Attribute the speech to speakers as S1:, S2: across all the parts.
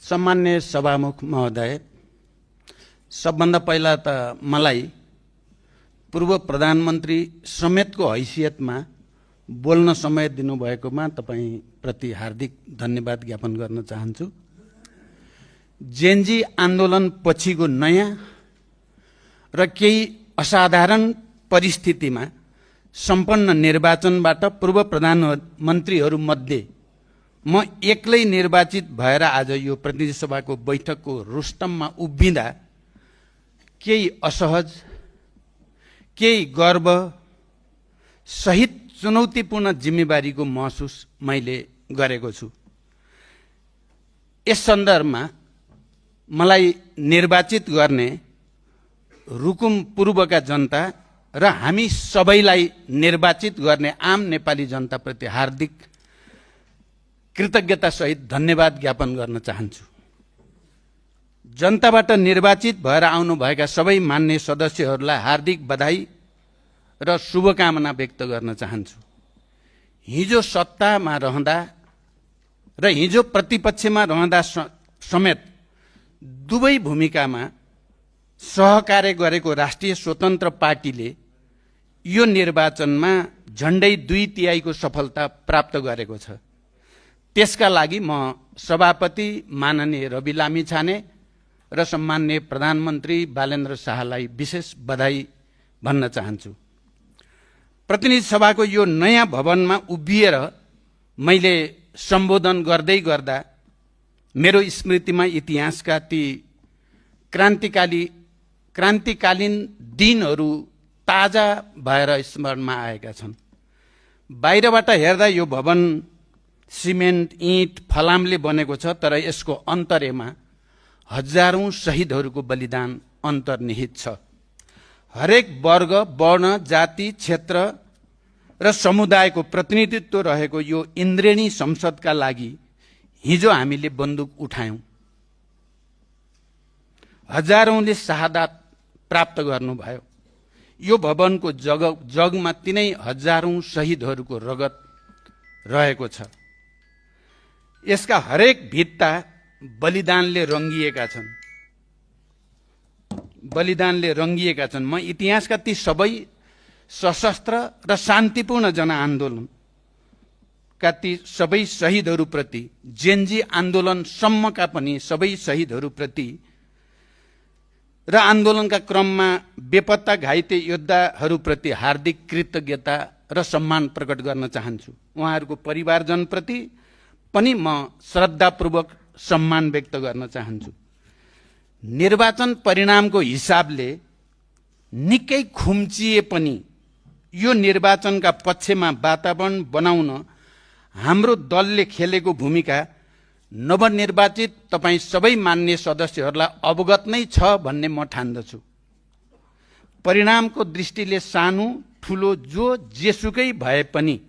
S1: सम्मान्य सभामुख महोदय, सबभन्दा पहिला त मलाई पूर्व प्रधानमन्त्री समेतको हैसियतमा बोल्न समय दिनुभएकोमा तपाईँ प्रति हार्दिक धन्यवाद ज्ञापन गर्न चाहन्छु। जेनजी आन्दोलन पछिको नयाँ र केही असाधारण परिस्थितिमा सम्पन्न निर्वाचनबाट पूर्व प्रधानमन्त्रीहरूमध्ये म एक्लै निर्वाचित भएर आज यो प्रतिनिधि सभाको बैठकको रुस्तममा उभिँदा केही असहज, केही गर्व सहित चुनौतीपूर्ण जिम्मेवारीको महसुस मैले गरेको छु। यस सन्दर्भमा मलाई निर्वाचित गर्ने रुकुम पूर्वका जनता र हामी सबैलाई निर्वाचित गर्ने आम नेपाली जनताप्रति हार्दिक कृतज्ञता सहित धन्यवाद ज्ञापन गर्न चाहन्छु। जनताबाट निर्वाचित भएर आउनुभएका सबै मान्य सदस्यहरूलाई हार्दिक बधाई र शुभकामना व्यक्त गर्न चाहन्छु। हिजो सत्तामा रहँदा र हिजो प्रतिपक्षमा रहँदा समेत दुवै भूमिकामा सहकार्य गरेको राष्ट्रिय स्वतन्त्र पार्टीले यो निर्वाचनमा झण्डै 2/3 सफलता प्राप्त गरेको छ। त्यसका लागि म सभापति माननीय रवि लामिछाने र सम्माननीय प्रधानमन्त्री बालेन्द्र शाहलाई विशेष बधाई भन्न चाहन्छु। प्रतिनिधि सभाको यो नयाँ भवनमा उभिएर मैले सम्बोधन गर्दै गर्दा मेरो स्मृतिमा इतिहासका ती क्रान्तिकालीन दिनहरू ताजा भएर स्मरणमा आएका छन्। बाहिरबाट हेर्दा यो भवन सिमेन्ट, इँट, फलामले बनेको छ, तर यसको अन्तर्यमा हजारौं शहीदहरूको बलिदान अन्तर्निहित छ। हरेक वर्ग, वर्ण, जाति, क्षेत्र र समुदायको प्रतिनिधित्व रहेको यो इन्द्रेणी संसदका लागि हिजो हामीले बन्दुक उठायौं। हजारौंले शहादत प्राप्त गर्नुभयो। यो भवनको जगमा तिनै हजारौं शहीदहरूको रगत रहेको छ। यसका हरेक भित्ता बलिदानले रङ्गिएका छन्। म इतिहासका ती सबै सशस्त्र र शान्तिपूर्ण जनआन्दोलनका ती सबै शहीदहरूप्रति, जेनजी आन्दोलनसम्मका पनि सबै शहीदहरूप्रति र आन्दोलनका क्रममा बेपत्ता घाइते योद्धाहरूप्रति हार्दिक कृतज्ञता र सम्मान प्रकट गर्न चाहन्छु। उहाँहरूको परिवारजनप्रति पनि म श्रद्धापूर्वक सम्मान व्यक्त गर्न चाहन्छु। निर्वाचन परिणामको हिसाबले निकै खुम्चिए पनि यो निर्वाचनका पक्षमा वातावरण बनाउन हाम्रो दलले खेलेको भूमिका नवनिर्वाचित तपाईँ सबै मान्य सदस्यहरूलाई अवगत नै छ भन्ने म ठान्दछु। परिणामको दृष्टिले सानो ठुलो जेसुकै भए पनि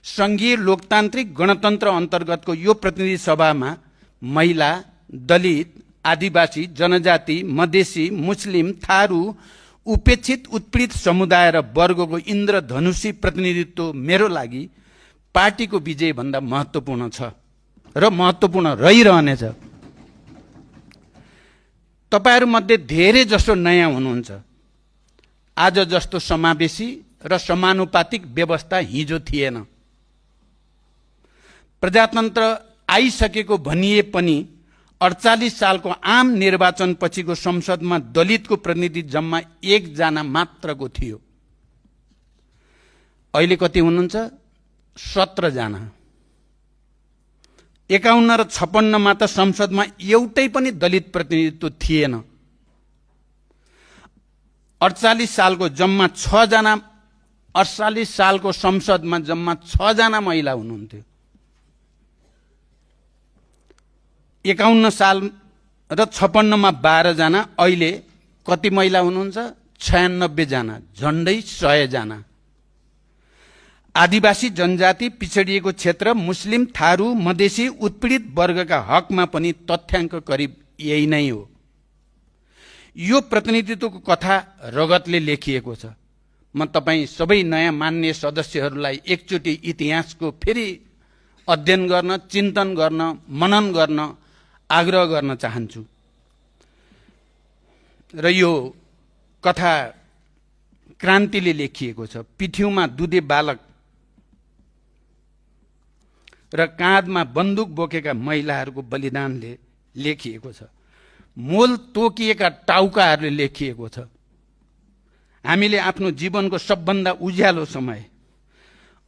S1: संघीय लोकतान्त्रिक गणतन्त्र अन्तर्गतको यो प्रतिनिधि सभामा महिला, दलित, आदिवासी, जनजाति, मधेसी, मुस्लिम, थारू, उपेक्षित, उत्पीडित समुदाय र वर्गको इन्द्रधनुषी प्रतिनिधित्व मेरो लागि पार्टीको विजय भन्दा महत्त्वपूर्ण छ र महत्त्वपूर्ण रहिरहनेछ। तपाईहरूमध्ये धेरै जसो नयाँ हुनुहुन्छ। आज जस्तो समावेशी र समानुपातिक व्यवस्था हिजो थिएन। प्रजातन्त्र आइसकेको भनिए पनि 48 सालको आम निर्वाचन पछिको संसदमा दलितको प्रतिनिधि जम्मा 1 जना मात्रको थियो। अहिले कति हुनुहुन्छ? 17 जना। 51 र 56 मा त संसदमा एउटै पनि दलित प्रतिनिधित्व थिएन। 48 सालको जम्मा 6 जना, 48 सालको संसदमा जम्मा 6 जना महिला हुनुहुन्थ्यो। 51 साल र 56 मा 12 जना। अहिले कति महिला हुनुहुन्छ? 96 जना, झन्डै 100 जना। आदिवासी, जनजाति, पिछडिएको क्षेत्र, मुस्लिम, थारू, मधेसी, उत्पीडित वर्गका हकमा पनि तथ्याङ्क करिब यही नै हो। यो प्रतिनिधित्वको कथा रगतले लेखिएको छ। म तपाईँ सबै नयाँ मान्य सदस्यहरूलाई एकचोटि इतिहासको फेरि अध्ययन गर्न, चिन्तन गर्न, मनन गर्न आग्रह गर्न चाहन्छु। र यो कथा क्रान्तिले लेखिएको छ। पिठ्यूमा दुधे बालक र काँधमा बन्दुक बोकेका महिलाहरूको बलिदानले लेखिएको छ। मोल तोकिएका टाउकाहरूले लेखिएको छ। हामीले आफ्नो जीवनको सबभन्दा उज्यालो समय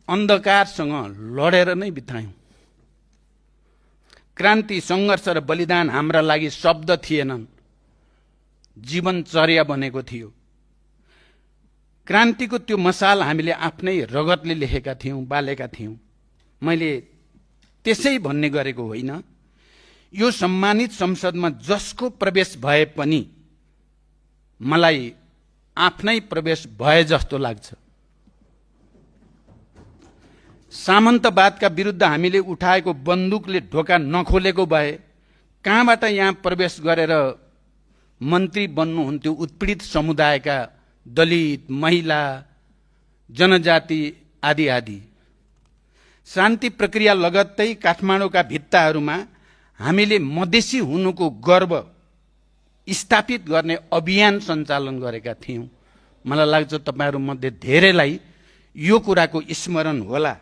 S1: अन्धकारसँग लडेर नै बितायौं। क्रान्ति, संघर्ष र बलिदान हाम्रा लागि शब्द थिएनन्, जीवनचर्या बनेको थियो। क्रान्तिको त्यो मसाल हामीले आफ्नै रगतले लेखेका थियौं, बालेका थियौं। मैले त्यसै भन्ने गरेको होइन। यो सम्मानित संसदमा जसको प्रवेश भए पनि मलाई आफ्नै प्रवेश भए जस्तो लाग्छ। सामन्तवादका विरुद्ध हामीले उठाएको बन्दुकले ढोका नखोलेको भए कहाँबाट यहाँ प्रवेश गरेर मन्त्री बन्नुहुन्थ्यो उत्पीडित समुदायका दलित, महिला, जनजाति आदि आदि। शान्ति प्रक्रिया लगत्तै काठमाडौँका भित्ताहरूमा हामीले मधेसी हुनुको गर्व स्थापित गर्ने अभियान सञ्चालन गरेका थियौं। मलाई लाग्छ तपाईहरुमध्ये धेरैलाई यो कुराको स्मरण होला।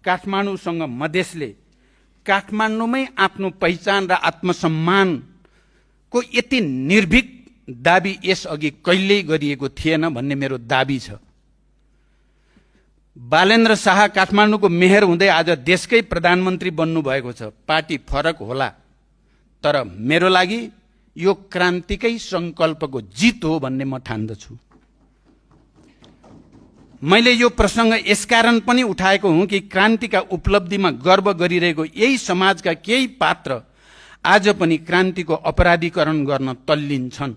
S1: काठमाडौँसँग मधेसले काठमाडौँमै आफ्नो पहिचान र आत्मसम्मानको यति निर्भीक दाबी यसअघि कहिल्यै गरिएको थिएन भन्ने मेरो दाबी छ। बालेन्द्र शाह काठमाडौँको मेयर हुँदै आज देशकै प्रधानमन्त्री बन्नु भएको छ। पार्टी फरक होला, तर मेरो लागि यो क्रान्तिकै संकल्पको जित हो भन्ने म ठान्दछु। मैले यो प्रसंग यसकारण पनि उठाएको हुँ कि क्रान्तिका उपलब्धिमा गर्व गरिरहेको यही समाजका केही पात्र आज पनि क्रान्तिको अपराधीकरण गर्न तल्लीन छन्।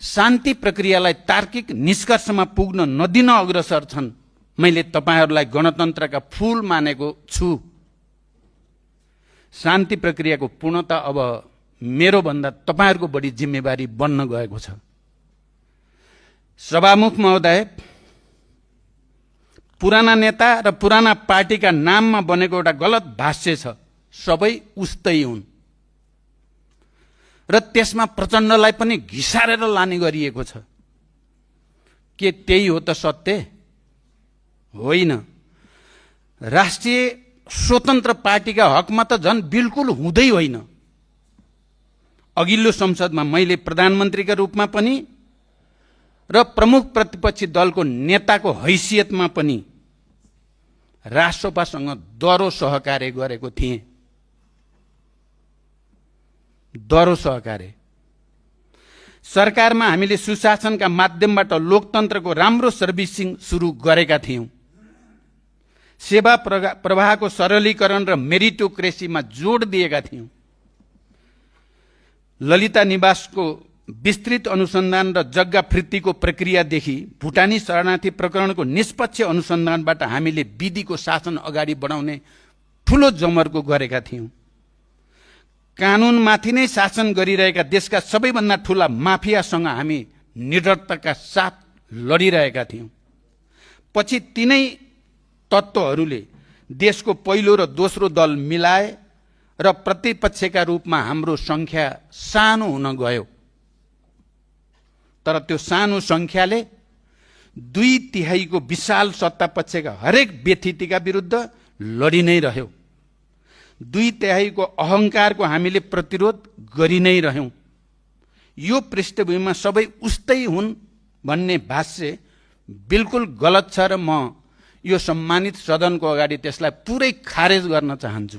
S1: शान्ति प्रक्रियालाई तार्किक निष्कर्षमा पुग्न नदिन अग्रसर छन्। मैले तपाईहरुलाई गणतन्त्रका फूल मानेको छु। शान्ति प्रक्रियाको पूर्णता अब मेरो भन्दा तपाईहरुको बढी जिम्मेवारी बन्न गएको छ। सभामुख महोदय, पुराना नेता र पुराना पार्टीका नाममा बनेको एउटा गलत भाष्य छ। सबै उस्तै हुन् र त्यसमा प्रचण्डलाई पनि घिसारेर लाने गरिएको छ। के त्यही हो त सत्य? होइन। राष्ट्रिय स्वतन्त्र पार्टीका हकमा त झन् बिल्कुल हुँदै होइन। अघिल्लो संसदमा मैले प्रधानमन्त्रीका रूपमा पनि र प्रमुख प्रतिपक्षी दलको नेताको हैसियतमा पनि राष्ट्रपासँग दह्रो सहकार्य गरेको थिएँ। दह्रो सहकार्य। सरकारमा हामीले सुशासनका माध्यमबाट लोकतन्त्रको राम्रो सर्भिसिङ सुरु गरेका थियौं। सेवा प्रवाहको सरलीकरण र मेरिटोक्रेसीमा जोड दिएका थियौं। ललिता निवासको विस्तृत अनुसन्धान र जग्गा फिर्तीको प्रक्रियादेखि भुटानी शरणार्थी प्रकरणको निष्पक्ष अनुसन्धानबाट हामीले विधिको शासन अगाडि बढाउने ठूलो जमर्को गरेका थियौं। कानूनमाथि नै शासन गरिरहेका देशका सबैभन्दा ठूला माफियासँग हामी निडरताका साथ लडिरहेका थियौं। पछि तीनै तत्त्वहरूले देशको पहिलो र दोस्रो दल मिलाए र प्रतिपक्षका रूपमा हाम्रो संख्या सानो हुन गयो। तर त्यो सानो संख्याले 2/3 विशाल सत्तापक्षका हरेक व्यथितिका विरुद्ध लडी नै रह्यो। 2/3 अहंकारको हामीले प्रतिरोध गरि नै रह्यौं। यो पृष्ठभूमिमा सबै उस्तै हुन् भन्ने भाष्य बिल्कुल गलत छ र म यो सम्मानित सदनको अगाडि त्यसलाई पुरै खारेज गर्न चाहन्छु।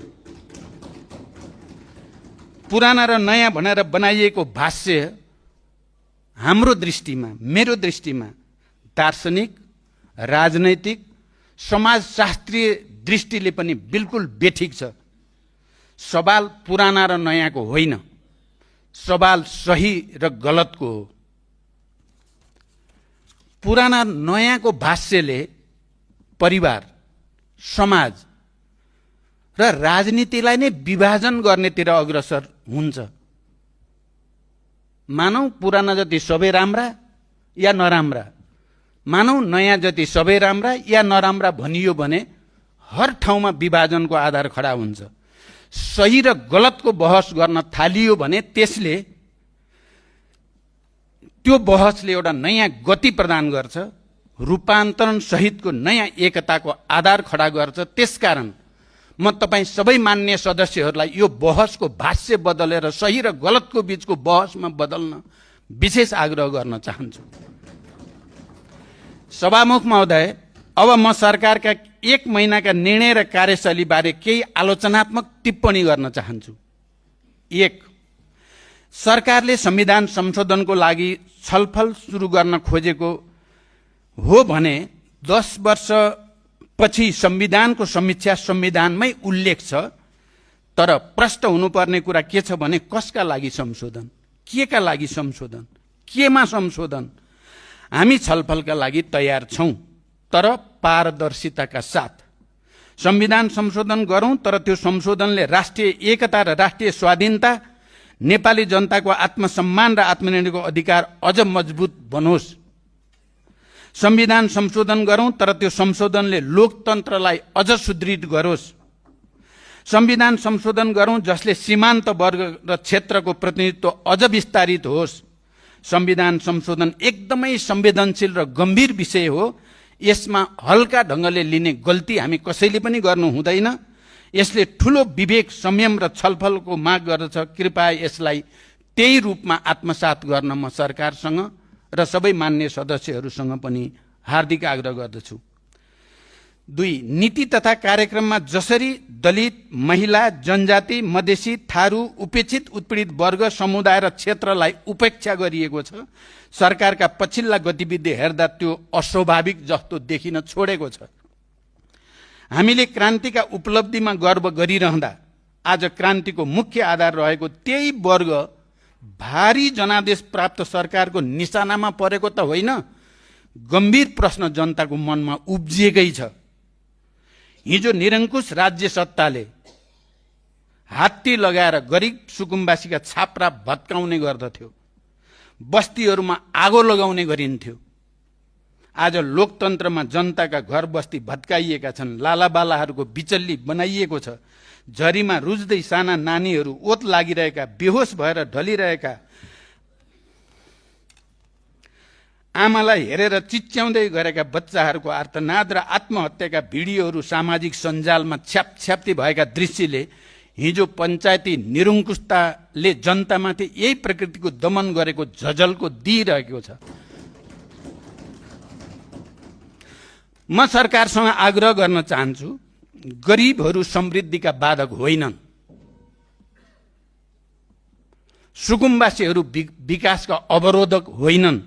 S1: पुराना र नयाँ भनेर बनाइएको भाष्य हाम्रो दृष्टिमा, मेरो दृष्टिमा दार्शनिक, राजनैतिक, समाजशास्त्रीय दृष्टिले पनि बिल्कुल बेठिक छ। सवाल पुराना र नयाँको होइन, सवाल सही र गलतको हो। पुराना नयाँको भाष्यले परिवार, समाज र राजनीतिलाई नै विभाजन गर्नेतिर अग्रसर हुन्छ। मानौ पुराना जति सबै राम्रा या नराम्रा, मानौ नयाँ जति सबै राम्रा या नराम्रा भनियो भने हर ठाउँमा विभाजनको आधार खडा हुन्छ। सही र गलतको बहस गर्न थालियो भने त्यसले त्यो बहसले एउटा नयाँ गति प्रदान गर्छ, रूपान्तरण सहितको नयाँ एकताको आधार खडा गर्छ। त्यसकारण म तपाईँ सबै मान्य सदस्यहरूलाई यो बहसको भाष्य बदलेर सही र गलतको बीचको बहसमा बदल्न विशेष आग्रह गर्न चाहन्छु। सभामुख महोदय, अब म सरकारका 1 महिनाका निर्णय र कार्यशैलीबारे केही आलोचनात्मक टिप्पणी गर्न चाहन्छु। 1, सरकारले संविधान संशोधनको लागि छलफल सुरु गर्न खोजेको हो भने 10 वर्षपछि संविधानको समीक्षा संविधानमै उल्लेख छ, तर प्रश्न हुनुपर्ने कुरा के छ भने कसका लागि संशोधन, केका लागि संशोधन, केमा संशोधन? हामी छलफलका लागि तयार छौं, तर पारदर्शिताका साथ। संविधान संशोधन गरौं, तर त्यो संशोधनले राष्ट्रिय एकता र राष्ट्रिय स्वाधीनता, नेपाली जनताको आत्मसम्मान र आत्मनिर्णयको अधिकार अझ मजबुत बनोस्। संविधान संशोधन गरौं, तर त्यो संशोधनले लोकतन्त्रलाई अझ सुदृढ गरोस्। संविधान संशोधन गरौं जसले सीमान्त वर्ग र क्षेत्रको प्रतिनिधित्व अझ विस्तारित होस्। संविधान संशोधन एकदमै संवेदनशील र गम्भीर विषय हो। यसमा हल्का ढंगले लिने गल्ती हामी कसैले पनि गर्नु हुँदैन। यसले ठूलो विवेक, संयम र छलफलको माग गर्दछ। कृपया यसलाई त्यही रूपमा आत्मसात गर्न म सरकारसँग र सबै मान्य सदस्यहरूसँग पनि हार्दिक आग्रह गर्दछु। 2, नीति तथा कार्यक्रममा जसरी दलित, महिला, जनजाति, मधेसी, थारू, उपेक्षित उत्पीडित वर्ग, समुदाय र क्षेत्रलाई उपेक्षा गरिएको छ, सरकारका पछिल्ला गतिविधि हेर्दा त्यो अस्वाभाविक जस्तो देखिन छोडेको छ। हामीले क्रान्तिका उपलब्धिमा गर्व गरिरहँदा आज क्रान्तिको मुख्य आधार रहेको त्यही वर्ग भारी जनादेश प्राप्त सरकारको निशानामा परेको त होइन, गम्भीर प्रश्न जनताको मनमा उब्जिएकै छ। हिजो निरङ्कुश राज्य सत्ताले हात्ती लगाएर गरिब सुकुम्बासीका छाप्रा भत्काउने गर्दथ्यो, बस्तीहरूमा आगो लगाउने गरिन्थ्यो। आज लोकतन्त्रमा जनताका घर बस्ती भत्काइएका छन्, लालाबालाहरूको बिचल्ली बनाइएको छ। झरीमा रुज्दै साना नानीहरू ओत लागिरहेका, बेहोस भएर ढलिरहेका, आमालाई हेरेर चिच्याउँदै गरेका बच्चाहरूको आर्तनाद र आत्महत्याका भिडियोहरू सामाजिक सञ्जालमा छ्यापछ्याप्ती भएका दृश्यले हिजो पञ्चायती निरङ्कुशताले जनतामाथि यही प्रकृतिको दमन गरेको झझल्को दिइरहेको छ। म सरकारसँग आग्रह गर्न चाहन्छु, गरिबहरू समृद्धिका बाधक होइनन्, सुकुम्बासीहरू विकासका अवरोधक होइनन्।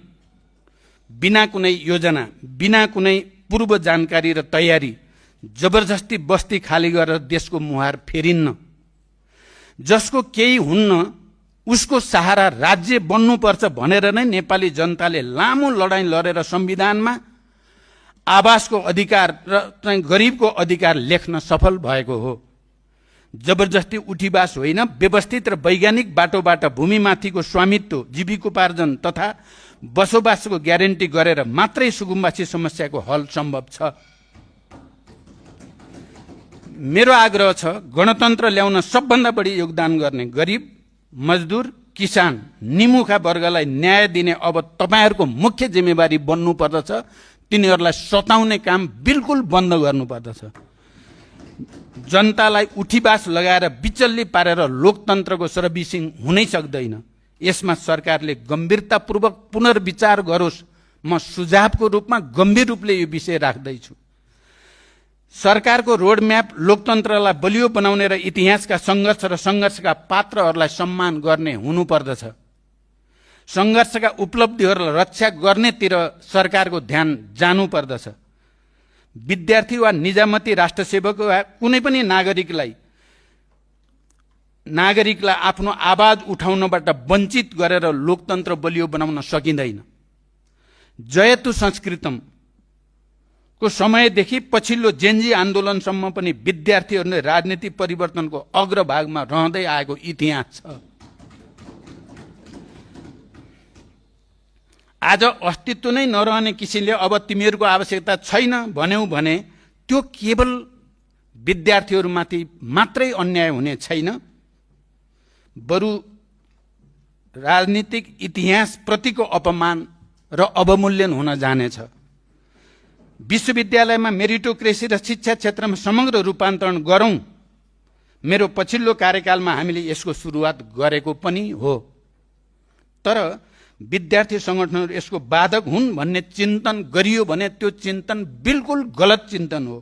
S1: बिना कुनै योजना, बिना कुनै पूर्व जानकारी र तयारी जबरजस्ती बस्ती खाली गरेर देशको मुहार फेरिन्न। जसको केही हुन्न उसको सहारा राज्य बन्नुपर्छ भनेर नै नेपाली जनताले लामो लडाईँ लडेर संविधानमा आवासको अधिकार र गरिबको अधिकार लेख्न सफल भएको हो। जबरजस्ती उठीवास होइन, व्यवस्थित र वैज्ञानिक बाटोबाट भूमिमाथिको स्वामित्व, जीविकोपार्जन तथा बसोबासको ग्यारेन्टी गरेर मात्रै सुकुम्बासी समस्याको हल सम्भव छ। मेरो आग्रह छ, गणतन्त्र ल्याउन सबभन्दा बढी योगदान गर्ने गरिब, मजदुर, किसान, निमुखा वर्गलाई न्याय दिने अब तपाईहरूको मुख्य जिम्मेवारी बन्नुपर्दछ। तिनीहरूलाई सताउने काम बिल्कुल बन्द गर्नुपर्दछ। जनतालाई उठीवास लगाएर बिचल्ली पारेर लोकतन्त्रको सर्भिसिङ हुनै सक्दैन। यसमा सरकारले गम्भीरतापूर्वक पुनर्विचार गरोस्। म सुझावको रूपमा गम्भीर रूपले यो विषय राख्दैछु। सरकारको रोडम्याप लोकतन्त्रलाई बलियो बनाउने र इतिहासका सङ्घर्ष र सङ्घर्षका पात्रहरूलाई सम्मान गर्ने हुनुपर्दछ। सङ्घर्षका उपलब्धिहरूलाई रक्षा गर्नेतिर सरकारको ध्यान जानुपर्दछ। विद्यार्थी वा निजामती राष्ट्रसेवक वा कुनै पनि नागरिकलाई आफ्नो आवाज उठाउनबाट वञ्चित गरेर लोकतन्त्र बलियो बनाउन सकिँदैन। जयतु संस्कृतम को समयदेखि पछिल्लो जेनजी आन्दोलनसम्म पनि विद्यार्थीहरूले राजनीतिक परिवर्तनको अग्रभागमा रहँदै आएको इतिहास छ। आज अस्तित्व नै नरहने किसिमले अब तिमीहरूको आवश्यकता छैन भन्यौ भने त्यो केवल विद्यार्थीहरूमाथि मात्रै अन्याय हुने छैन, बरु राजनीतिक इतिहासप्रतिको अपमान र अवमूल्यन हुन जानेछ। विश्वविद्यालयमा मेरिटोक्रेसी र शिक्षा क्षेत्रमा समग्र रूपान्तरण गरौँ। मेरो पछिल्लो कार्यकालमा हामीले यसको सुरुवात गरेको पनि हो, तर विद्यार्थी सङ्गठनहरू यसको बाधक हुन् भन्ने चिन्तन गरियो भने त्यो चिन्तन बिल्कुल गलत चिन्तन हो।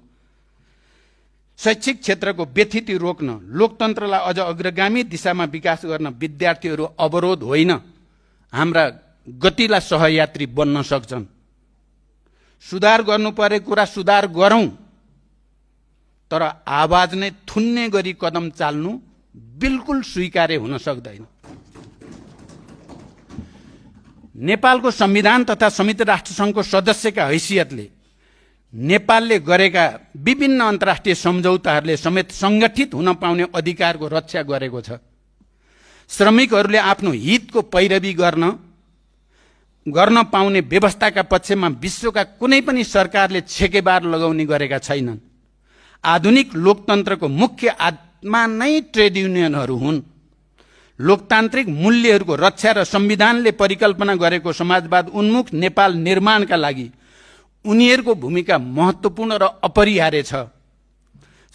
S1: शैक्षिक क्षेत्रको व्यथिति रोक्न, लोकतन्त्रलाई अझ अग्रगामी दिशामा विकास गर्न विद्यार्थीहरू अवरोध होइन, हाम्रा गतिलाई सहयात्री बन्न सक्छन्। सुधार गर्नुपर्ने कुरा सुधार गरौँ, तर आवाज नै थुन्ने गरी कदम चाल्नु बिल्कुल स्वीकार्य हुन सक्दैन। नेपालको संविधान तथा संयुक्त राष्ट्रसङ्घको सदस्यका हैसियतले नेपालले गरेका विभिन्न अन्तर्राष्ट्रिय सम्झौताहरूले समेत सङ्गठित हुन पाउने अधिकारको रक्षा गरेको छ। श्रमिकहरूले आफ्नो हितको पैरवी गर्न पाउने व्यवस्थाका पक्षमा विश्वका कुनै पनि सरकारले छेकेबार लगाउने गरेका छैनन्। आधुनिक लोकतन्त्रको मुख्य आत्मा नै ट्रेड युनियनहरू हुन्। लोकतान्त्रिक मूल्यहरूको रक्षा र संविधानले परिकल्पना गरेको समाजवाद उन्मुख नेपाल निर्माणका लागि उनीहरूको भूमिका महत्त्वपूर्ण र अपरिहार्य छ।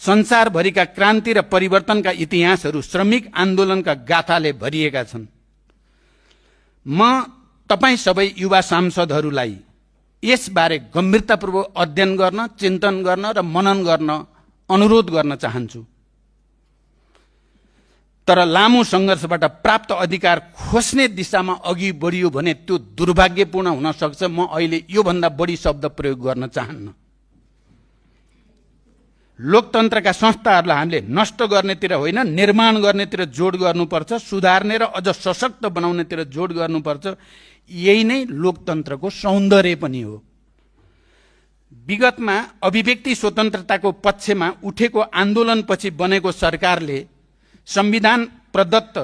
S1: संसारभरिका क्रान्ति र परिवर्तनका इतिहासहरू श्रमिक आन्दोलनका गाथाले भरिएका छन्। म तपाईँ सबै युवा सांसदहरूलाई यसबारे गम्भीरतापूर्वक अध्ययन गर्न, चिन्तन गर्न र मनन गर्न अनुरोध गर्न चाहन्छु। तर लामो सङ्घर्षबाट प्राप्त अधिकार खोज्ने दिशामा अघि बढियो भने त्यो दुर्भाग्यपूर्ण हुन सक्छ। म अहिले योभन्दा बढी शब्द प्रयोग गर्न चाहन्न। लोकतन्त्रका संस्थाहरूलाई हामीले नष्ट गर्नेतिर होइन, निर्माण गर्नेतिर जोड गर्नुपर्छ, सुधार्ने र अझ सशक्त बनाउनेतिर जोड गर्नुपर्छ। यही नै लोकतन्त्रको सौन्दर्य पनि हो। विगतमा अभिव्यक्ति स्वतन्त्रताको पक्षमा उठेको आन्दोलनपछि बनेको सरकारले संविधान प्रदत्त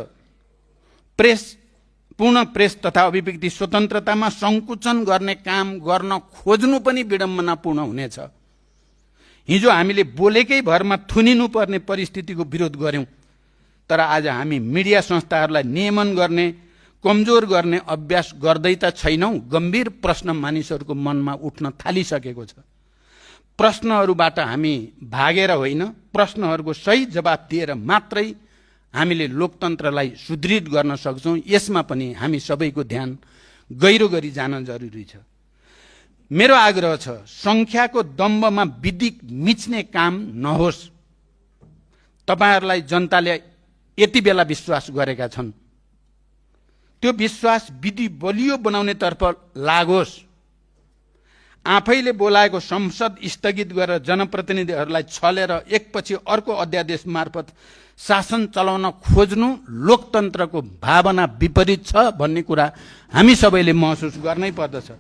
S1: पूर्ण प्रेस तथा अभिव्यक्ति स्वतन्त्रतामा संकुचन गर्ने काम गर्न खोज्नु पनि विडम्बनापूर्ण हुनेछ। हिजो हामीले बोलेकै भरमा थुनिनुपर्ने परिस्थितिको विरोध गर्यौं, तर आज हामी मिडिया संस्थाहरूलाई नियमन गर्ने, कमजोर गर्ने अभ्यास गर्दै त छैनौं। गम्भीर प्रश्न मानिसहरूको मनमा उठ्न थालिसकेको छ। प्रश्नहरूबाट हामी भागेर होइन, प्रश्नहरूको सही जवाफ दिएर मात्रै हामीले लोकतन्त्रलाई सुदृढ गर्न सक्छौं। यसमा पनि हामी सबैको ध्यान गहिरो गरी जान जरुरी छ। मेरो आग्रह छ, संख्याको दम्बमा विधि मिच्ने काम नहोस्। तपाईहरुलाई जनताले यति बेला विश्वास गरेका छन्, त्यो विश्वास विधि बलियो बनाउने तर्फ लागोस्। आफैले बोलाएको संसद स्थगित गरेर जनप्रतिनिधिहरूलाई छलेर एकपछि अर्को अध्यादेश मार्फत शासन चलाउन खोज्नु लोकतन्त्रको भावना विपरीत छ भन्ने कुरा हामी सबैले महसुस गर्नै पर्दछ।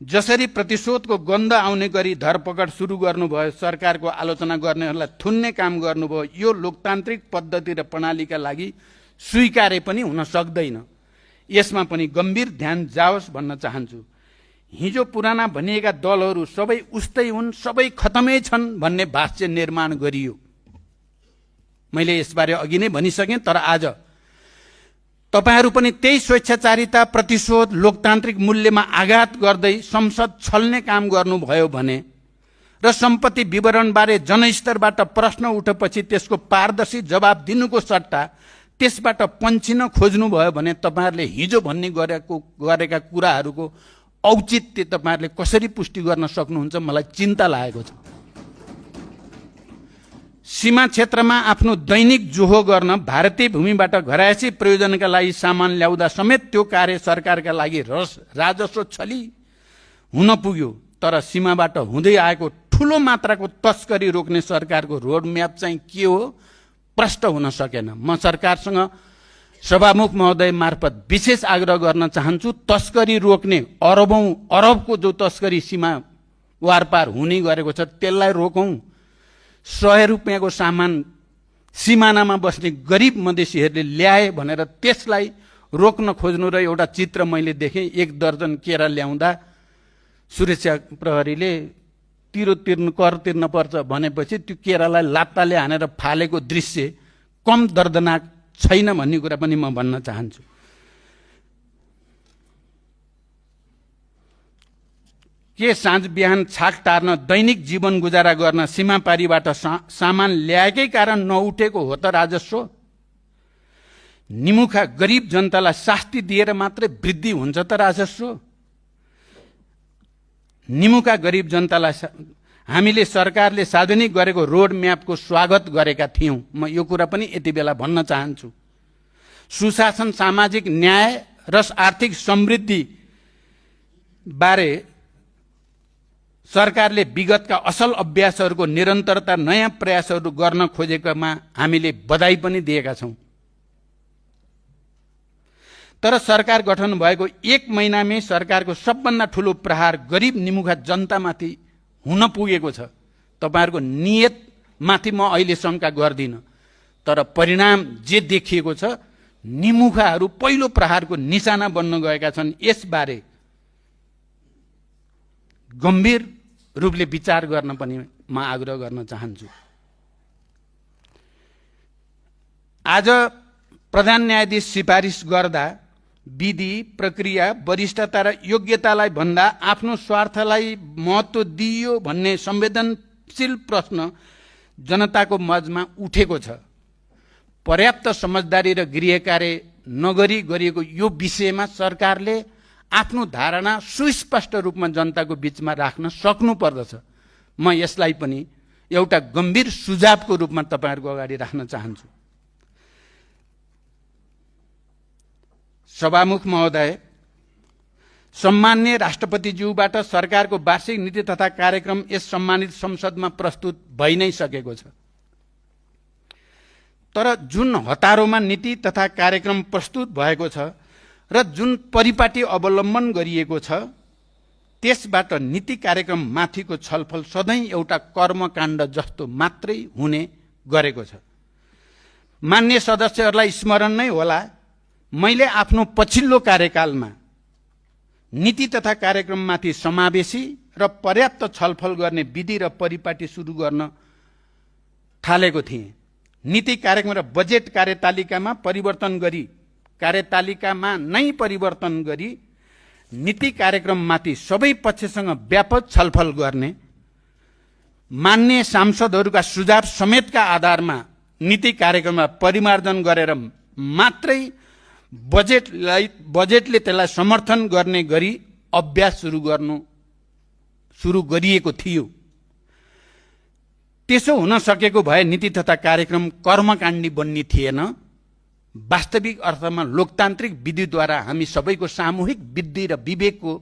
S1: जसरी प्रतिशोधको गन्ध आउने गरी धरपकड सुरु गर्नुभयो, सरकारको आलोचना गर्नेहरूलाई थुन्ने काम गर्नुभयो, यो लोकतान्त्रिक पद्धति र प्रणालीका लागि स्वीकार्य पनि हुन सक्दैन। यसमा पनि गम्भीर ध्यान जाओस् भन्न चाहन्छु। हिजो पुराना भनिएका दलहरू सबै उस्तै हुन्, सबै खतमै छन् भन्ने भाष्य निर्माण गरियो। मैले यसबारे अघि नै भनिसकेँ, तर आज तपाईहरु पनि त्यही स्वेच्छाचारिता, प्रतिशोध, लोकतान्त्रिक मूल्यमा आघात गर्दै संसद छल्ने काम गर्नुभयो भने र सम्पत्ति विवरणबारे जनस्तरबाट प्रश्न उठेपछि त्यसको पारदर्शी जवाब दिनुको सट्टा त्यसबाट पन्छिन खोज्नुभयो भने तपाईहरुले हिजो भन्ने गरेका कुराहरूको औचित्य तपाईहरुले कसरी पुष्टि गर्न सक्नुहुन्छ, मलाई चिन्ता लागेको छ। सीमा क्षेत्रमा आफ्नो दैनिक जोहो गर्न भारतीय भूमिबाट घरायसी प्रयोजनका लागि सामान ल्याउँदा समेत त्यो कार्य सरकारका लागि राजस्व छली हुन पुग्यो। तर सीमाबाट हुँदै आएको ठूलो मात्राको तस्करी रोक्ने सरकारको रोडम्याप चाहिँ के हो, प्रष्ट हुन सकेन। म सरकारसँग सभामुख महोदय मार्फत विशेष आग्रह गर्न चाहन्छु, तस्करी रोक्ने अरबको जो तस्करी सीमा वारपार हुने गरेको छ त्यसलाई रोकौं। 100 रुपैयाँको सामान सिमानामा बस्ने गरिब मधेसीहरूले ल्याए भनेर त्यसलाई रोक्न खोज्नु र एउटा चित्र मैले देखेँ, 1 दर्जन केरा ल्याउँदा सुरक्षा प्रहरीले कर तिर्न पर्छ भनेपछि त्यो केरालाई लात्ताले हानेर फालेको दृश्य कम दर्दनाक छैन भन्ने कुरा पनि म भन्न चाहन्छु। के साँझ बिहान छाक टार्न दैनिक जीवन गुजारा गर्न सीमापारीबाट सामान ल्याएकै कारण नउठेको हो त राजस्व? निमुखा गरिब जनतालाई शास्ति दिएर मात्रै वृद्धि हुन्छ त राजस्व? निमुखा गरिब जनतालाई हामीले सरकारले सार्वजनिक गरेको रोड म्यापको स्वागत गरेका थियौं। म यो कुरा पनि यति बेला भन्न चाहन्छु। सुशासन, सामाजिक न्याय र आर्थिक समृद्धि बारे सरकारले विगतका असल अभ्यासहरूको निरन्तरता, नयाँ प्रयासहरू गर्न खोजेकामा हामीले बधाई पनि दिएका छौं। तर सरकार गठन भएको 1 महिनामै सरकारको सबभन्दा ठूलो प्रहार गरिब निमुखा जनतामाथि हुन पुगेको छ। तपाईहरुको नियतमाथि म अहिले शंका गर्दिन, तर परिणाम जे देखिएको छ, निमुखाहरू पहिलो प्रहारको निशाना बन्न गएका छन्। यसबारे गम्भीर रूपले विचार गर्न पनि म आग्रह गर्न चाहन्छु। आज प्रधान न्यायाधीश सिफारिस गर्दा विधि, प्रक्रिया, वरिष्ठता र योग्यतालाई भन्दा आफ्नो स्वार्थलाई महत्त्व दिइयो भन्ने संवेदनशील प्रश्न जनताको माझमा उठेको छ। पर्याप्त समझदारी र गृह कार्य नगरी गरिएको यो विषयमा सरकारले आफ्नो धारणा सुस्पष्ट रूपमा जनताको बीचमा राख्न सक्नु पर्दछ। म यसलाई पनि एउटा गम्भीर सुझावको रूपमा तपाईहरुको अगाडि राख्न चाहन्छु। सभामुख महोदय, सम्माननीय राष्ट्रपतिज्यूबाट सरकारको वार्षिक नीति तथा कार्यक्रम यस सम्मानित संसदमा प्रस्तुत भइ नै सकेको छ। तर जुन हतारोमा नीति तथा कार्यक्रम प्रस्तुत भएको छ र जुन परिपाटी अवलम्बन गरिएको छ, त्यसबाट नीति कार्यक्रम माथिको छलफल सधैँ एउटा कर्मकाण्ड जस्तो मात्रै हुने गरेको छ। मान्य सदस्यहरूलाई स्मरण नै होला, मैले आफ्नो पछिल्लो कार्यकालमा नीति तथा कार्यक्रममाथि समावेशी र पर्याप्त छलफल गर्ने विधि र परिपाटी सुरु गर्न थालेको थिएँ। नीति कार्यक्रम र बजेट कार्यतालिकामा नै परिवर्तन गरी नीति कार्यक्रममाथि सबै पक्षसँग व्यापक छलफल गर्ने, मान्य सांसदहरूका सुझाव समेतका आधारमा नीति कार्यक्रममा परिमार्जन गरेर मात्रै बजेटले त्यसलाई समर्थन गर्ने गरी अभ्यास सुरु गरिएको थियो। त्यसो हुन सकेको भए नीति तथा कार्यक्रम कर्मकाण्डी बन्ने थिएन। वास्तविक अर्थमा लोकतान्त्रिक विधिद्वारा हामी सबैको सामूहिक बुद्धि र विवेकको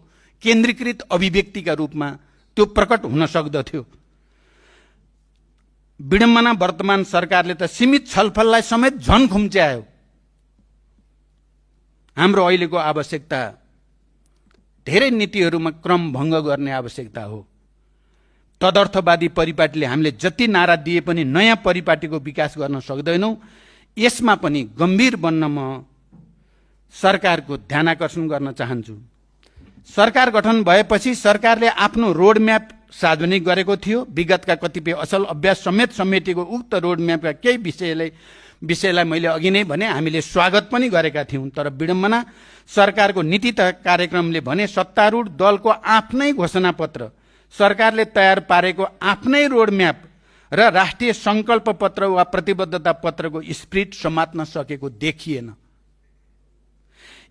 S1: केन्द्रीकृत अभिव्यक्तिका रूपमा त्यो प्रकट हुन सक्दथ्यो। विडम्बना वर्तमान सरकारले त सीमित छलफललाई समेत झन खुम्च्यायो। हाम्रो अहिलेको आवश्यकता धेरै नीतिहरूमा क्रम भङ्ग गर्ने आवश्यकता हो। तदर्थवादी परिपाटीले हामीले जति नारा दिए पनि नयाँ परिपाटीको विकास गर्न सक्दैनौं। यसमा पनि गम्भीर बन्न म सरकारको ध्यानाकर्षण गर्न चाहन्छु। सरकार गठन भएपछि सरकारले आफ्नो रोडम्याप सार्वजनिक गरेको थियो। विगतका कतिपय असल अभ्यास समेत समेटेको उक्त रोडम्यापका केही विषयलाई मैले अघि नै भने हामीले स्वागत पनि गरेका थियौं। तर विडम्बना सरकारको नीति तथा कार्यक्रमले भने सत्तारूढ दलको आफ्नै घोषणापत्र, सरकारले तयार पारेको आफ्नै रोडम्याप र राष्ट्रिय संकल्प पत्र वा प्रतिबद्धता पत्रको स्पिरिट समात्न सकेको देखिएन।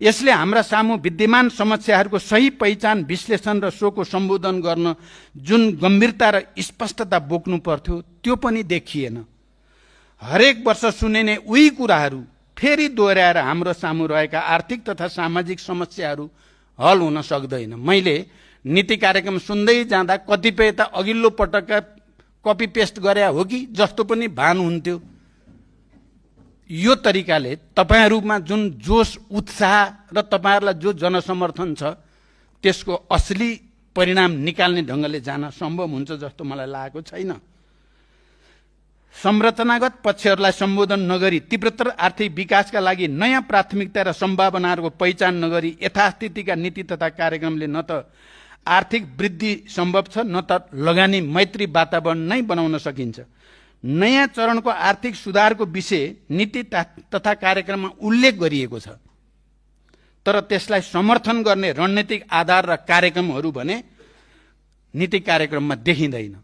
S1: यसले हाम्रा सामु विद्यमान समस्याहरूको सही पहिचान, विश्लेषण र सोको सम्बोधन गर्न जुन गम्भीरता र स्पष्टता बोक्नु पर्थ्यो त्यो पनि देखिएन। हरेक वर्ष सुनिने उही कुराहरू फेरि दोहोर्याएर हाम्रो सामु रहेका आर्थिक तथा सामाजिक समस्याहरू हल हुन सक्दैन। मैले नीति कार्यक्रम सुन्दै जाँदा कतिपय त अघिल्लो पटकका कपी पेस्ट गरे हो कि जस्तो पनि भान हुन्थ्यो। यो तरिकाले तपाईहरुमा जुन जोश, उत्साह र तपाईहरुलाई जो जनसमर्थन छ त्यसको असली परिणाम निकाल्ने ढंगले जान सम्भव हुन्छ जस्तो मलाई लागेको छैन। संरचनागत पक्षहरूलाई सम्बोधन नगरी तीव्रतर आर्थिक विकासका लागि नयाँ प्राथमिकता र सम्भावनाहरूको पहिचान नगरी यथास्थितिका नीति तथा कार्यक्रमले न त आर्थिक वृद्धि सम्भव छ न त लगानी मैत्री वातावरण नै बनाउन सकिन्छ। नयाँ चरणको आर्थिक सुधारको विषय नीति तथा कार्यक्रममा उल्लेख गरिएको छ, तर त्यसलाई समर्थन गर्ने रणनीतिक आधार र कार्यक्रमहरू भने नीति कार्यक्रममा देखिँदैन।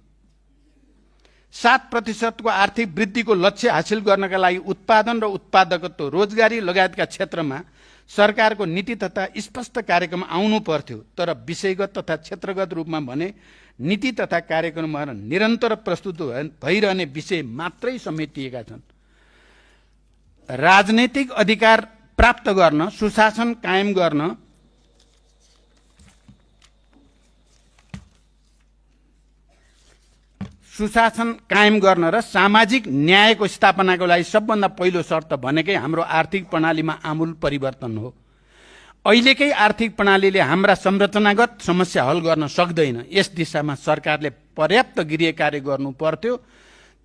S1: 7% को आर्थिक वृद्धिको लक्ष्य हासिल गर्नका लागि उत्पादन र उत्पादकत्व, रोजगारी लगायतका क्षेत्रमा सरकारको नीति तथा स्पष्ट कार्यक्रम आउनु पर्थ्यो, तर विषयगत तथा क्षेत्रगत रूपमा भने नीति तथा कार्यक्रमहरू निरन्तर प्रस्तुत भइरहने विषय मात्रै समेटिएका छन्। राजनैतिक अधिकार प्राप्त गर्न, सुशासन कायम गर्न, र सामाजिक न्यायको स्थापनाको लागि सबभन्दा पहिलो शर्त भनेकै हाम्रो आर्थिक प्रणालीमा आमूल परिवर्तन हो। अहिलेकै आर्थिक प्रणालीले हाम्रा संरचनागत समस्या हल गर्न सक्दैन। यस दिशामा सरकारले पर्याप्त गृह कार्य गर्नु पर्थ्यो,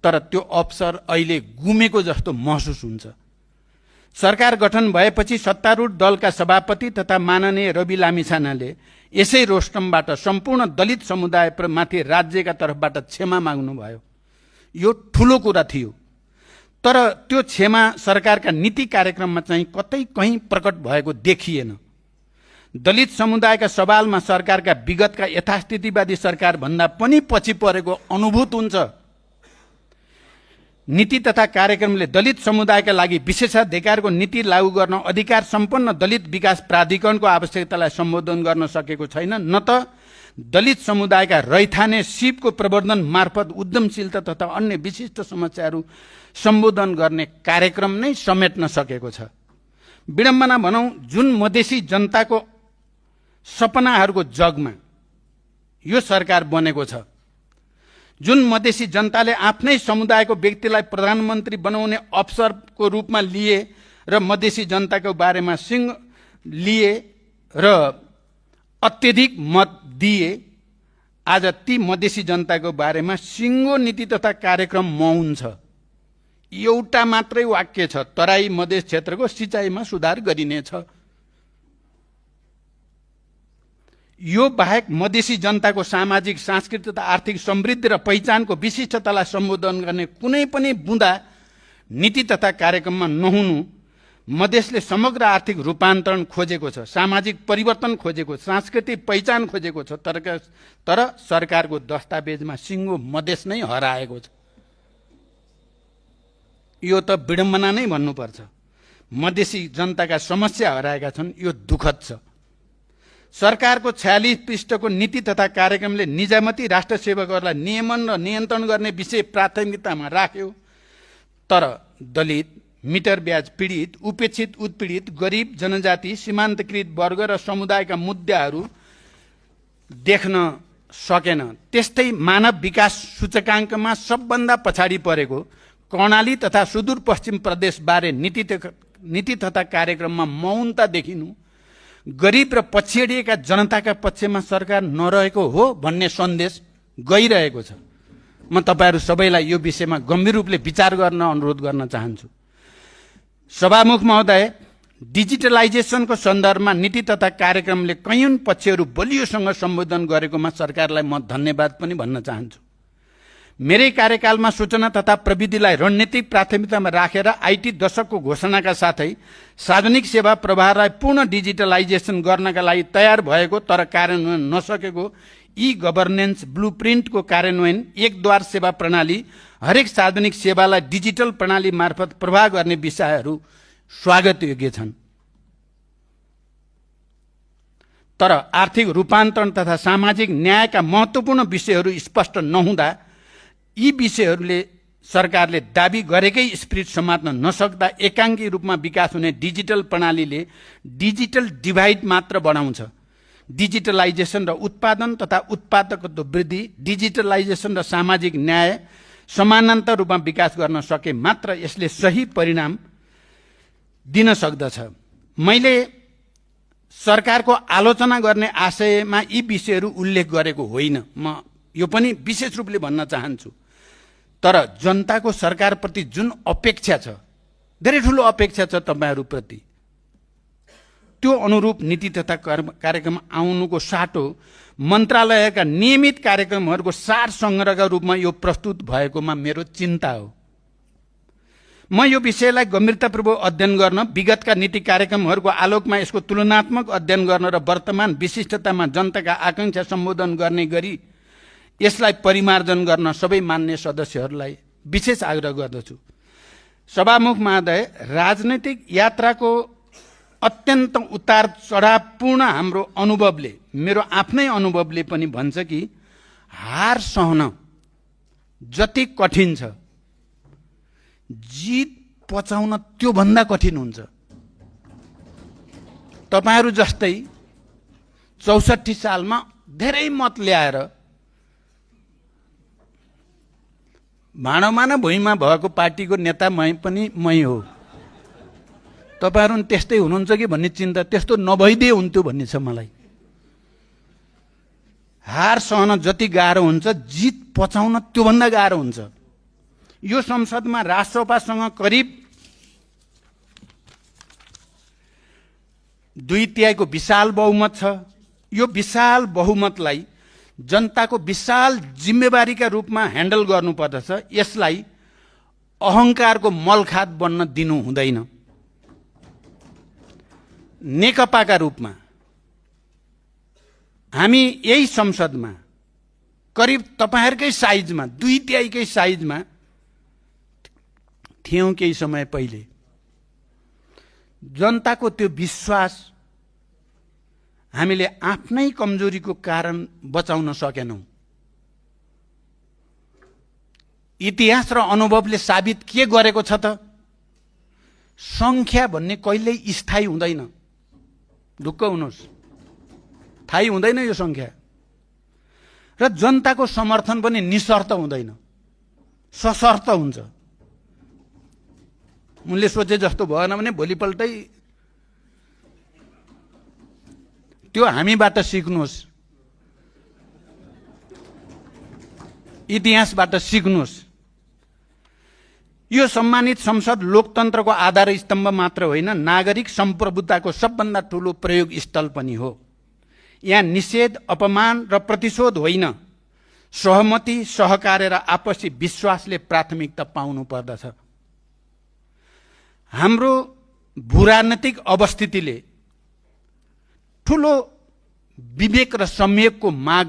S1: तर त्यो अवसर अहिले गुमेको जस्तो महसुस हुन्छ। सरकार गठन भएपछि सत्तारूढ दलका सभापति तथा माननीय रवि लामिछानेले यसै रोस्टमबाट सम्पूर्ण दलित समुदायमाथि राज्यका तर्फबाट क्षमा माग्नुभयो। यो ठूलो कुरा थियो, तर त्यो क्षमा सरकारका नीति कार्यक्रममा चाहिँ कतै कहीँ प्रकट भएको देखिएन। दलित समुदायका सवालमा सरकारका विगतका यथास्थितिवादी सरकार भन्दा पनि पछि परेको अनुभूत हुन्छ। नीति तथा कार्यक्रमले दलित समुदायका लागि विशेषाधिकारको नीति लागू गर्न अधिकार सम्पन्न दलित विकास प्राधिकरणको आवश्यकतालाई सम्बोधन गर्न सकेको छैन, न त दलित समुदायका रैथाने सिपको प्रवर्धन मार्फत उद्यमशीलता तथा अन्य विशिष्ट समस्याहरू सम्बोधन गर्ने कार्यक्रम नै समेट्न सकेको छ। विडम्बना भनौं, जुन मधेसी जनताको सपनाहरूको जगमा यो सरकार बनेको छ, जुन मधेसी जनताले आफ्नै समुदायको व्यक्तिलाई प्रधानमन्त्री बनाउने अवसरको रूपमा लिए र मधेसी जनताको बारेमा सिंह लिए र अत्यधिक मत दिए, आज ती मधेसी जनताको बारेमा सिंगो नीति तथा कार्यक्रम मौन छ। एउटा मात्रै वाक्य छ, तराई मधेस क्षेत्रको सिँचाइमा सुधार गरिनेछ। यो बाहेक मधेसी जनताको सामाजिक, सांस्कृतिक तथा आर्थिक समृद्धि र पहिचानको विशिष्टतालाई सम्बोधन गर्ने कुनै पनि बुँदा नीति तथा कार्यक्रममा नहुनु मधेसले समग्र आर्थिक रूपान्तरण खोजेको छ, सामाजिक परिवर्तन खोजेको, सांस्कृतिक पहिचान खोजेको छ, तर सरकारको दस्तावेजमा सिंगो मधेस नै हराएको छ। यो त विडम्बना नै भन्नुपर्छ। मधेसी जनताका समस्या हराएका छन्, यो दुःखद छ। सरकारको 46 पृष्ठको नीति तथा कार्यक्रमले निजामती राष्ट्र सेवकहरूलाई नियमन र नियन्त्रण गर्ने विषय प्राथमिकतामा राख्यो, तर दलित, मिटर ब्याज पीडित, उपेक्षित उत्पीडित, गरिब, जनजाति, सीमान्तकृत वर्ग र समुदायका मुद्दाहरू देख्न सकेन। त्यस्तै मानव विकास सूचकाङ्कमा सबभन्दा पछाडि परेको कर्णाली तथा सुदूरपश्चिम प्रदेशबारे नीति तथा कार्यक्रममा मौनता देखिनु, गरिब र पछिडिएका जनताका पक्षमा सरकार नरहेको हो भन्ने सन्देश गइरहेको छ। म तपाईहरू सबैलाई यो विषयमा गम्भीर रूपले विचार गर्न अनुरोध गर्न चाहन्छु। सभामुख महोदय, डिजिटलाइजेसनको सन्दर्भमा नीति तथा कार्यक्रमले कैयौं पक्षहरू बलियोसँग सम्बोधन गरेकोमा सरकारलाई म धन्यवाद पनि भन्न चाहन्छु। मेरै कार्यकालमा सूचना तथा प्रविधिलाई रणनीतिक प्राथमिकतामा राखेर आईटी दशकको घोषणाका साथै सार्वजनिक सेवा प्रवाहलाई पूर्ण डिजिटलाइजेसन गर्नका लागि तयार भएको तर कार्यान्वयन नसकेको ई गभर्नेन्स ब्लुप्रिन्टको कार्यान्वयन, एकद्वार सेवा प्रणाली, हरेक सार्वजनिक सेवालाई डिजिटल प्रणाली मार्फत प्रवाह गर्ने विषयहरू स्वागतयोग्य छन्। तर आर्थिक रूपान्तरण तथा सामाजिक न्यायका महत्त्वपूर्ण विषयहरू स्पष्ट नहुँदा यी विषयहरूले सरकारले दाबी गरेकै स्पिरिट समात्न नसक्दा एकाङ्की रूपमा विकास हुने डिजिटल प्रणालीले डिजिटल डिभाइड मात्र बढाउँछ। डिजिटलाइजेसन र उत्पादन तथा उत्पादकत्व वृद्धि, डिजिटलाइजेसन र सामाजिक न्याय समानान्तर रूपमा विकास गर्न सके मात्र यसले सही परिणाम दिन सक्दछ। मैले सरकारको आलोचना गर्ने आशयमा यी विषयहरू उल्लेख गरेको होइन, म यो पनि विशेष रूपले भन्न चाहन्छु। तर जनताको सरकारप्रति जुन अपेक्षा छ, धेरै ठुलो अपेक्षा छ तपाईहरूप्रति, त्यो अनुरूप नीति तथा कार्यक्रम आउनुको साटो मन्त्रालयका नियमित कार्यक्रमहरूको सार संग्रहका रूपमा यो प्रस्तुत भएकोमा मेरो चिन्ता हो। म यो विषयलाई गम्भीरतापूर्वक अध्ययन गर्न, विगतका नीति कार्यक्रमहरूको आलोकमा यसको तुलनात्मक अध्ययन गर्न र वर्तमान विशिष्टतामा जनताका आकांक्षा सम्बोधन गर्ने गरी यसलाई परिमार्जन गर्न सबै मान्य सदस्यहरूलाई विशेष आग्रह गर्दछु। सभामुख महोदय, राजनैतिक यात्राको अत्यन्त उतार चढावपूर्ण हाम्रो अनुभवले, मेरो आफ्नै अनुभवले पनि भन्छ कि हार सहन जति कठिन छ, जित पचाउन त्योभन्दा कठिन हुन्छ। तपाईहरू जस्तै 64 सालमा धेरै मत ल्याएर भाँडोमा न भुइँमा भएको पार्टीको नेता मै हो। तपाईहरू त्यस्तै हुनुहुन्छ कि भन्ने चिन्ता, त्यस्तो नभइदिए हुन्थ्यो भन्ने छ मलाई। हार सहन जति गाह्रो हुन्छ, जित पचाउन त्योभन्दा गाह्रो हुन्छ। यो संसदमा राष्ट्रसभासँग करिब 2/3 विशाल बहुमत छ। यो विशाल बहुमतलाई जनताको विशाल जिम्मेवारीका रूपमा ह्यान्डल गर्नुपर्दछ। यसलाई अहङ्कारको मलखात बन्न दिनु हुँदैन। नेकपाका रूपमा हामी यही संसदमा करिब तपाईहरुकै साइजमा, 2/3 साइजमा थियौं केही समय पहिले। जनताको त्यो विश्वास हामीले आफ्नै कमजोरीको कारण बचाउन सकेनौं। इतिहास र अनुभवले साबित के गरेको छ त, संख्या भन्ने कहिल्यै स्थायी हुँदैन। ढुक्क हुनुहोस्, थाहै हुँदैन यो संख्या। र जनताको समर्थन पनि निशर्त हुँदैन, सशर्त हुन्छ। उनले सोचे जस्तो भएन भने भोलिपल्टै त्यो हामीबाट सिक्नुहोस्, इतिहासबाट सिक्नुहोस्। यो सम्मानित संसद लोकतन्त्रको आधार स्तम्भ मात्र होइन, नागरिक सम्प्रभुताको सबभन्दा ठूलो प्रयोग स्थल पनि हो। यहाँ निषेध, अपमान र प्रतिशोध होइन, सहमति, सहकार्य र आपसी विश्वासले प्राथमिकता पाउनु पर्दछ। हाम्रो भूराजनीतिक अवस्थितिले ठूलो विवेक र संयमको माग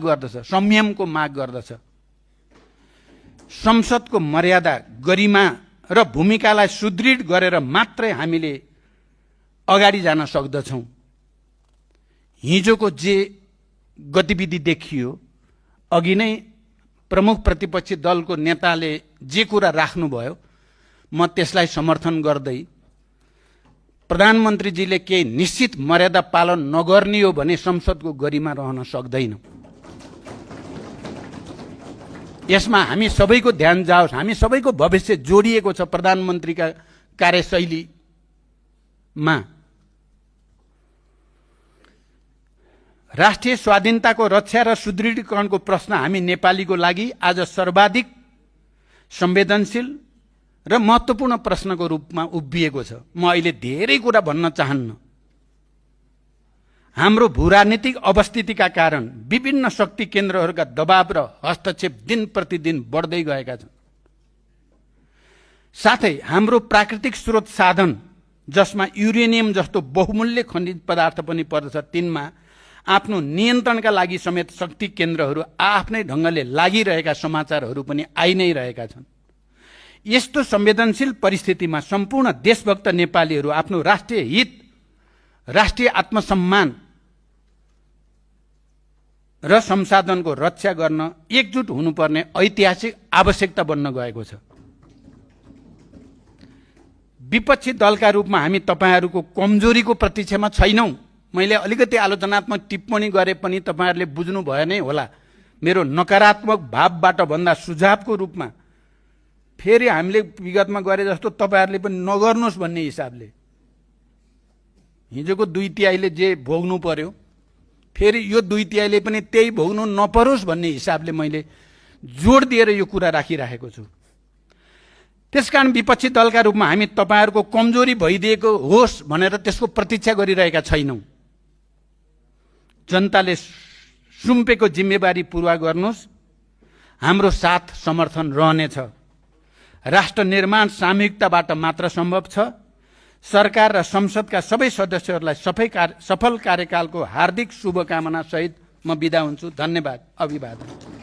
S1: गर्दछ। संसदको मर्यादा, गरिमा र भूमिकालाई सुदृढ गरेर मात्रै हामीले अगाडि जान सक्दछौं। हिजोको जे गतिविधि देखियो, अघि नै प्रमुख प्रतिपक्षी दलको नेताले जे कुरा राख्नुभयो, म त्यसलाई समर्थन गर्दै प्रधानमन्त्रीजीले केही निश्चित मर्यादा पालन नगर्ने हो भने संसदको गरिमा रहन सक्दैन। यसमा हामी सबैको ध्यान जाओस्। हामी सबैको भविष्य जोडिएको छ प्रधानमन्त्रीका कार्यशैलीमा। राष्ट्रिय स्वाधीनताको रक्षा र सुदृढीकरणको प्रश्न हामी नेपालीको लागि आज सर्वाधिक संवेदनशील र महत्त्वपूर्ण प्रश्नको रूपमा उभिएको छ। म अहिले धेरै कुरा भन्न चाहन्न। हाम्रो भूराजनीतिक अवस्थितिका कारण विभिन्न शक्ति केन्द्रहरूका दबाव र हस्तक्षेप दिन प्रतिदिन बढ्दै गएका छन्। साथै हाम्रो प्राकृतिक स्रोत साधन, जसमा युरेनियम जस्तो बहुमूल्य खनिज पदार्थ पनि पर्दछ, तिनमा आफ्नो नियन्त्रणका लागि समेत शक्ति केन्द्रहरू आफ्नै ढंगले लागिरहेका समाचारहरू पनि आइ नै रहेका छन्। यस्तो संवेदनशील परिस्थितिमा सम्पूर्ण देशभक्त नेपालीहरू आफ्नो राष्ट्रिय हित, राष्ट्रिय आत्मसम्मान र संसाधनको रक्षा गर्न एकजुट हुनुपर्ने ऐतिहासिक आवश्यकता बन्न गएको छ। विपक्षी दलका रूपमा हामी तपाईहरूको कमजोरीको प्रतीक्षामा छैनौं। मैले अलिकति आलोचनात्मक टिप्पणी गरे पनि तपाईहरूले बुझ्नु भयो नै होला। मेरो नकारात्मक भावबाट भन्दा सुझावको रूपमा फेरि हामीले विगतमा गरे जस्तो तपाईहरूले पनि नगर्नुहोस् भन्ने हिसाबले, हिजोको 2/3 जे भोग्नु पर्यो, फेरि यो 2/3 पनि त्यही भोग्नु नपरोस् भन्ने हिसाबले मैले जोड दिएर यो कुरा राखिराखेको छु। त्यसकारण विपक्षी दलका रूपमा हामी तपाईहरूको कमजोरी भइदिएको होस् भनेर त्यसको प्रतीक्षा गरिरहेका छैनौं। जनताले सुम्पेको जिम्मेवारी पूरा गर्नुहोस्, हाम्रो साथ समर्थन रहनेछ। राष्ट्र निर्माण सामूहिकताबाट मात्र सम्भव छ। सरकार र संसदका सबै सदस्यहरूलाई सफल कार्यकालको हार्दिक शुभकामना सहित म बिदा हुन्छु। धन्यवाद। अभिवादन।